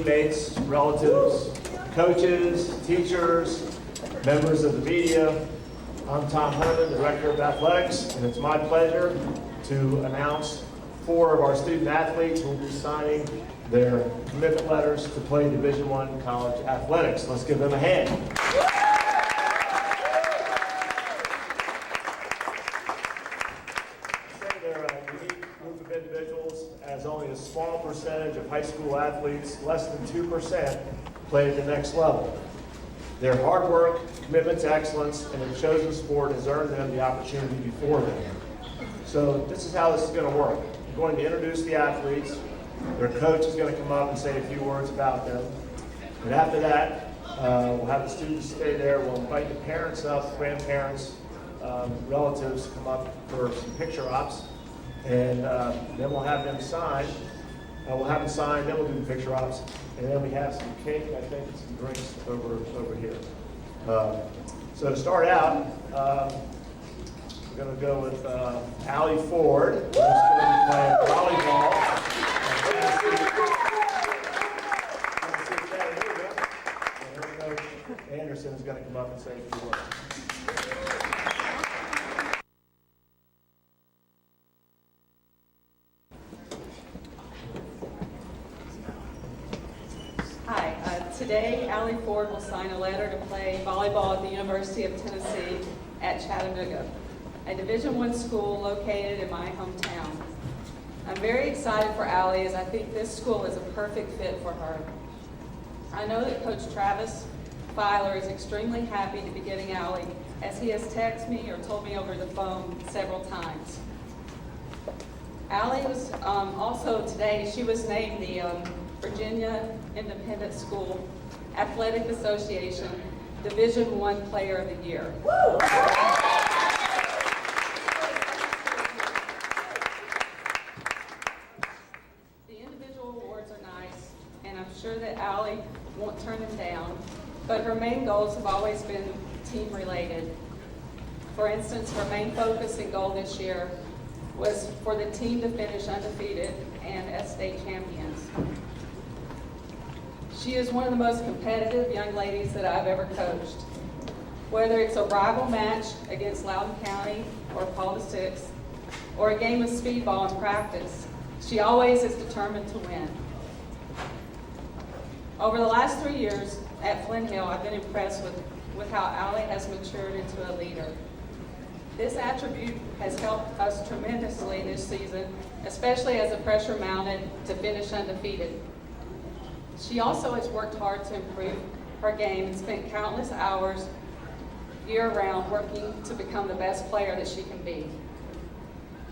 teammates, relatives, coaches, teachers, members of the media. I'm Tom Herman, Director of Athletics, and it's my pleasure to announce 4 of our student athletes who will be signing their commitment letters to play Division I college athletics. Let's give them a hand. They're a unique group of individuals, as only a small percentage of high school athletes, less than 2%, play at the next level. Their hard work, commitment to excellence, and their chosen sport has earned them the opportunity before them. So this is how this is going to work. I'm going to introduce the athletes. Their coach is going to come up and say a few words about them. And after that, we'll have the students stay there. We'll invite the parents up, grandparents, relatives to come up for some picture ops. And then we'll have them sign. We'll have them sign, then we'll do the picture ops. And then we have some cake, I think, and some drinks over here. So to start out, we're going to go with Allie Ford, who's going to be playing volleyball. And her coach, Anderson, is going to come up and say a few words. Today, Allie Ford will sign a letter to play volleyball at the University of Tennessee at Chattanooga, a Division I school located in my hometown. I'm very excited for Allie, as I think this school is a perfect fit for her. I know that Coach Travis Filer is extremely happy to be getting Allie, as he has texted me or told me over the phone several times. Allie was also today, she was named the Virginia Independent School Athletic Association Division I Player of the Year. Woo! The individual awards are nice, and I'm sure that Allie won't turn them down, but her main goals have always been team related. For instance, her main focus and goal this year was for the team to finish undefeated and as state champions. She is one of the most competitive young ladies that I've ever coached. Whether it's a rival match against Loudoun County or Paul VI, or a game of speedball in practice, she always is determined to win. Over the last 3 years at Flint Hill, I've been impressed with how Allie has matured into a leader. This attribute has helped us tremendously this season, especially as the pressure mounted to finish undefeated. She also has worked hard to improve her game and spent countless hours year-round working to become the best player that she can be.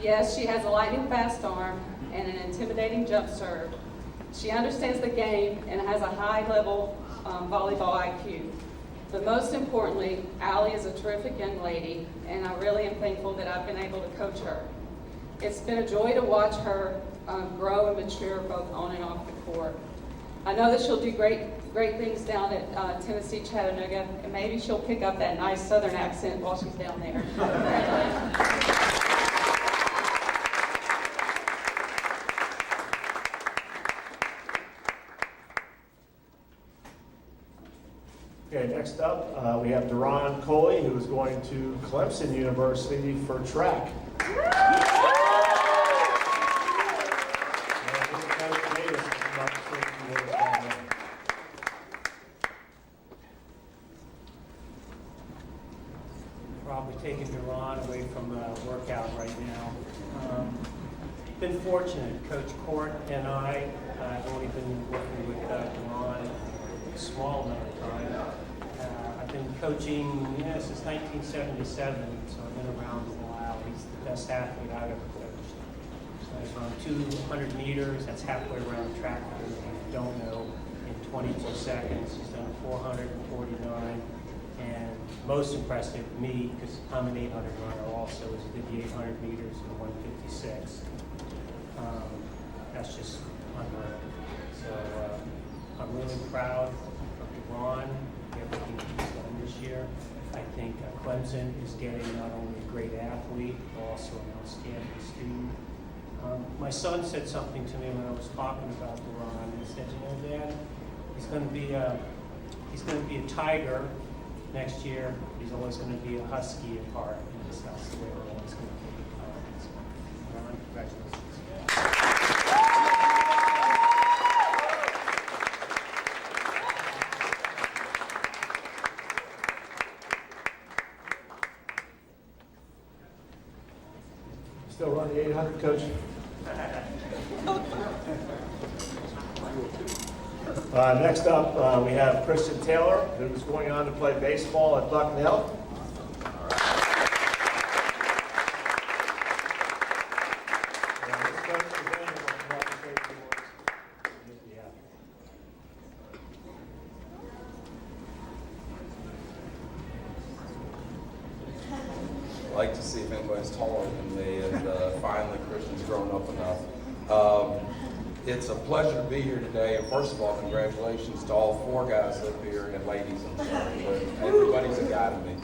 Yes, she has a lightning-fast arm and an intimidating jump serve. She understands the game and has a high-level volleyball IQ. But most importantly, Allie is a terrific young lady, and I really am thankful that I've been able to coach her. It's been a joy to watch her grow and mature both on and off the court. I know that she'll do great things down at Tennessee Chattanooga, and maybe she'll pick up that nice Southern accent while she's down there. Okay, next up, we have Darron Coley, who is going to Clemson University for track. Probably taking Darron away from the workout right now. Been fortunate. Coach Court and I have only been working with Darron a small amount of time. I've been coaching since 1977, so I've been around for a while. He's the best athlete I've ever coached. So he's run 200 meters, that's halfway around the track, if you don't know, in 22 seconds. He's done 449. And most impressive, me, because I'm an 800 runner also, is he did the 800 meters in 156. That's just unreal. So I'm really proud of Darron, everything he's done this year. I think Clemson is getting not only a great athlete, but also an outstanding student. My son said something to me when I was talking about Darron. He said, Dad, He's going to be a Tiger next year. He's always going to be a Husky at heart, and that's the way we're always going to be. Ron, congratulations. Still run the 800, Coach? Next up, we have Christian Tailor, who's going on to play baseball at Bucknell. I'd like to see if anybody's taller than me, and finally Christian's grown up enough. It's a pleasure to be here today, and first of all, congratulations to all four guys up here, and ladies, I'm sorry, but everybody's a guy to me.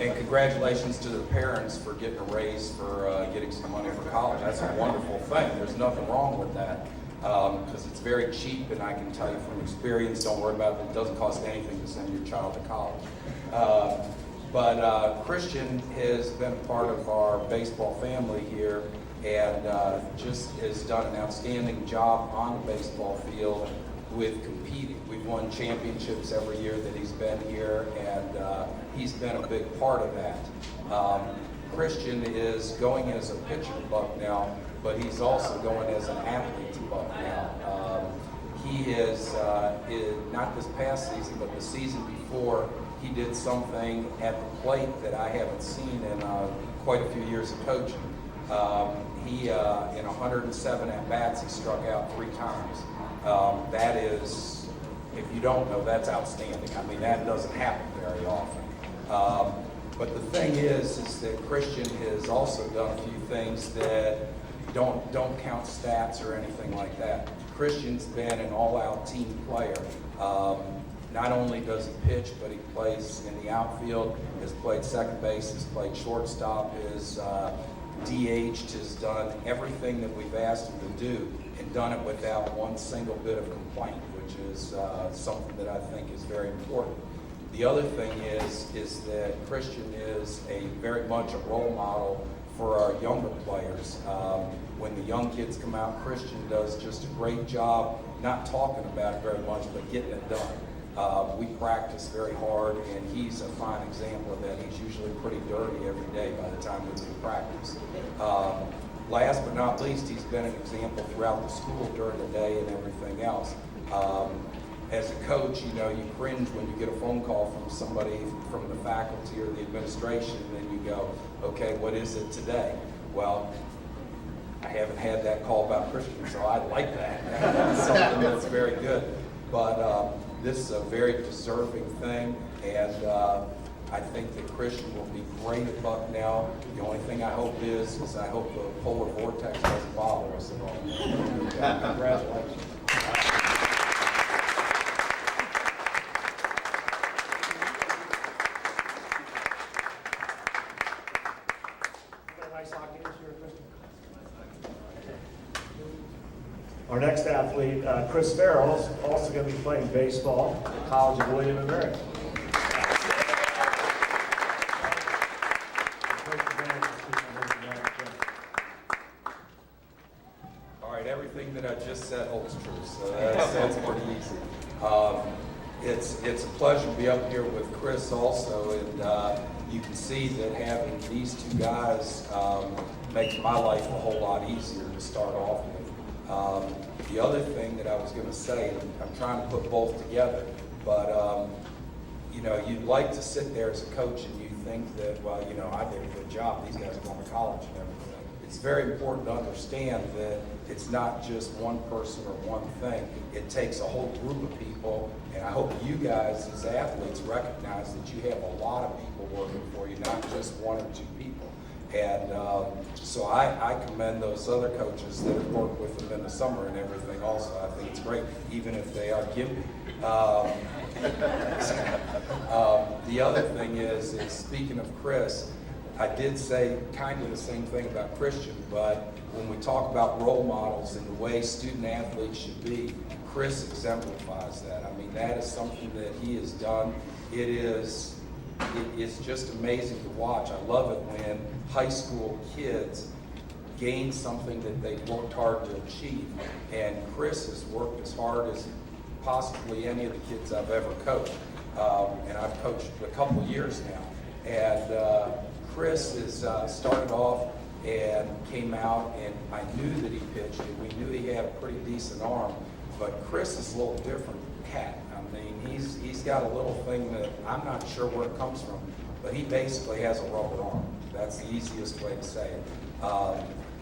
And congratulations to their parents for getting a raise for getting some money for college. That's a wonderful thing. There's nothing wrong with that, because it's very cheap, and I can tell you from experience, don't worry about it, it doesn't cost anything to send your child to college. But Christian has been part of our baseball family here, and just has done an outstanding job on the baseball field with competing. We've won championships every year that he's been here, and he's been a big part of that. Christian is going as a pitcher to Bucknell, but he's also going as an athlete to Bucknell. He is, not this past season, but the season before, he did something at the plate that I haven't seen in quite a few years of coaching. He, in 107 at-bats, he struck out 3 times. That is, if you don't know, that's outstanding. I mean, that doesn't happen very often. But the thing is that Christian has also done a few things that don't count stats or anything like that. Christian's been an all-out team player. Not only does he pitch, but he plays in the outfield, has played second base, has played shortstop, is DH'd, has done everything that we've asked him to do, and done it without one single bit of complaint, which is something that I think is very important. The other thing is that Christian is very much a role model for our younger players. When the young kids come out, Christian does just a great job, not talking about it very much, but getting it done. We practice very hard, and he's a fine example of that. He's usually pretty dirty every day by the time we do practice. Last but not least, he's been an example throughout the school during the day and everything else. As a coach, you cringe when you get a phone call from somebody from the faculty or the administration, and then you go, okay, what is it today? Well, I haven't had that call about Christian, so I like that. That's something that's very good. But this is a very deserving thing, and I think that Christian will be great at Bucknell. The only thing I hope is I hope the polar vortex doesn't bother us at all. Congratulations. Our next athlete, Chris Farrell, is also going to be playing baseball at the College of William & Mary. All right, everything that I just said holds true, so that's pretty easy. It's a pleasure to be up here with Chris also, and you can see that having these two guys makes my life a whole lot easier to start off with. The other thing that I was going to say, and I'm trying to put both together, but you'd like to sit there as a coach and you think that, well, I did a good job, these guys are going to college and everything. It's very important to understand that it's not just one person or one thing. It takes a whole group of people, and I hope you guys as athletes recognize that you have a lot of people working for you, not just one or two people. And so I commend those other coaches that have worked with them in the summer and everything also. I think it's great, even if they are gimpy. The other thing is speaking of Chris, I did say kind of the same thing about Christian, but when we talk about role models and the way student athletes should be, Chris exemplifies that. I mean, that is something that he has done. It's just amazing to watch. I love it when high school kids gain something that they've worked hard to achieve. And Chris has worked as hard as possibly any of the kids I've ever coached. And I've coached a couple of years now. And Chris has started off and came out, and I knew that he pitched, and we knew he had a pretty decent arm. But Chris is a little different cat. I mean, he's got a little thing that I'm not sure where it comes from, but he basically has a rubber arm. That's the easiest way to say it.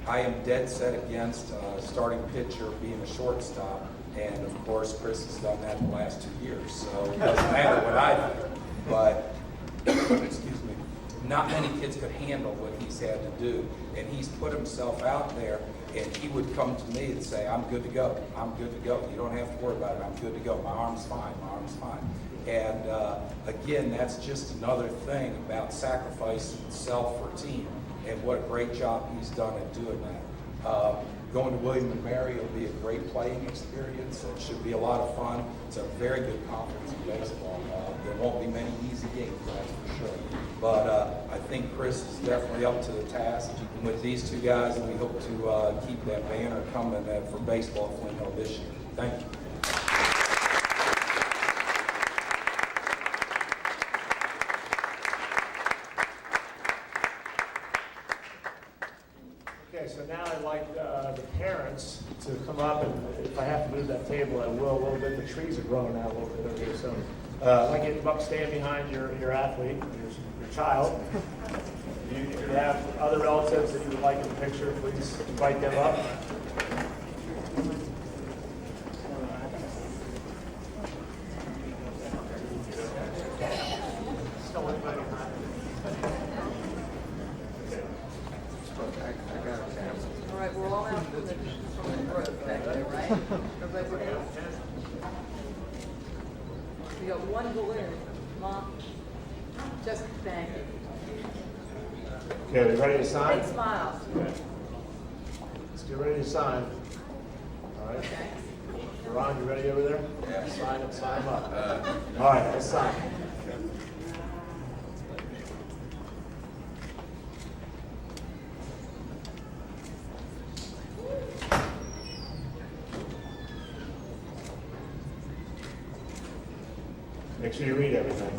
I am dead set against starting pitcher being a shortstop, and of course Chris has done that the last 2 years, so it doesn't matter what I do. But, excuse me, not many kids could handle what he's had to do, and he's put himself out there, and he would come to me and say, I'm good to go, I'm good to go, you don't have to worry about it, I'm good to go, my arm's fine, my arm's fine. And again, that's just another thing about sacrificing self for team, and what a great job he's done at doing that. Going to William & Mary will be a great playing experience. It should be a lot of fun. It's a very good conference in baseball. There won't be many easy games, that's for sure. But I think Chris is definitely up to the task. And with these two guys, we hope to keep that banner coming for baseball Flint Hill this year. Thank you. Okay, so now I'd like the parents to come up, and if I have to move that table, I will a little bit. The trees are growing out a little bit over here, so I'd like you to come up, stand behind your athlete, your child. If you have other relatives that you would like in the picture, please invite them up. All right, we're all out from the road back there, right? Everybody else? We got one balloon. Mom, just thank you. Okay, we ready to sign? Big smiles. Let's get ready to sign. All right. Okay. Ron, you ready over there? Yeah. Sign them up. All right, let's sign. Make sure you read everything.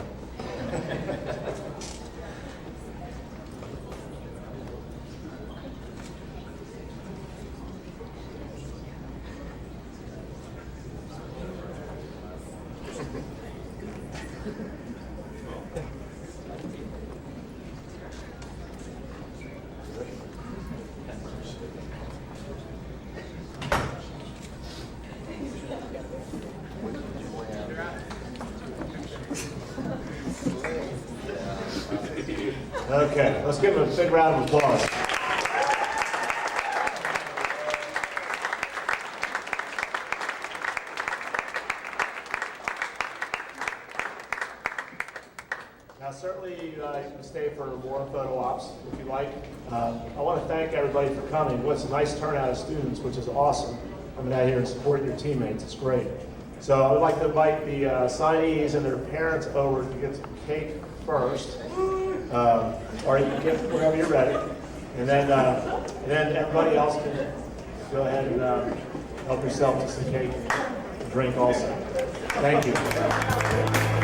Okay, let's give him a big round of applause. Now, certainly you can stay for more photo ops if you like. I want to thank everybody for coming. What's a nice turnout of students, which is awesome, coming out here and supporting your teammates. It's great. So I would like to invite the signees and their parents over to get some cake first. Or you can get wherever you're ready. And then everybody else can go ahead and help yourself to some cake and drink also. Thank you.